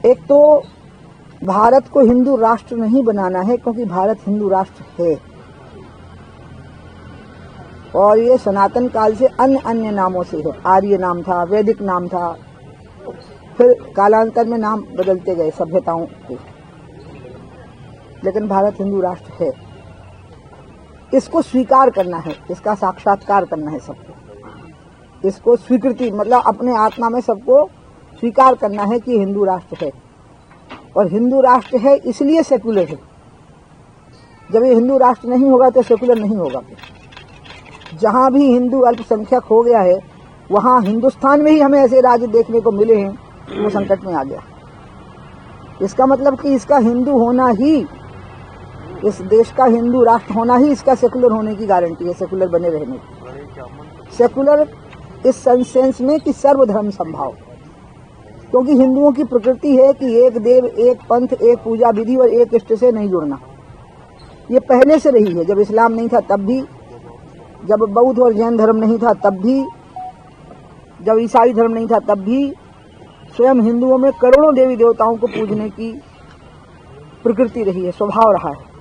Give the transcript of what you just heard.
एक तो भारत को हिंदू राष्ट्र नहीं बनाना है, क्योंकि भारत हिंदू राष्ट्र है और ये सनातन काल से अन्य अन्य नामों से है। आर्य नाम था, वैदिक नाम था, फिर कालांतर में नाम बदलते गए सभ्यताओं के, लेकिन भारत हिंदू राष्ट्र है। इसको स्वीकार करना है, इसका साक्षात्कार करना है सबको। इसको स्वीकृति मतलब अपने आत्मा में सबको स्वीकार करना है कि हिंदू राष्ट्र है, और हिंदू राष्ट्र है इसलिए सेकुलर है। जब ये हिंदू राष्ट्र नहीं होगा तो सेकुलर नहीं होगा। जहां भी हिंदू अल्पसंख्यक हो गया है, वहां हिंदुस्तान में ही हमें ऐसे राज्य देखने को मिले हैं, वो संकट में आ गया। इसका मतलब कि इसका हिंदू होना ही, इस देश का हिंदू राष्ट्र होना ही इसका सेकुलर होने की गारंटी है, सेकुलर बने रहने की। सेकुलर इस सेंस में कि सर्वधर्म संभाव, क्योंकि हिंदुओं की प्रकृति है कि एक देव, एक पंथ, एक पूजा विधि और एक इष्ट से नहीं जुड़ना। ये पहले से रही है, जब इस्लाम नहीं था तब भी, जब बौद्ध और जैन धर्म नहीं था तब भी, जब ईसाई धर्म नहीं था तब भी, स्वयं हिंदुओं में करोड़ों देवी देवताओं को पूजने की प्रकृति रही है, स्वभाव रहा है।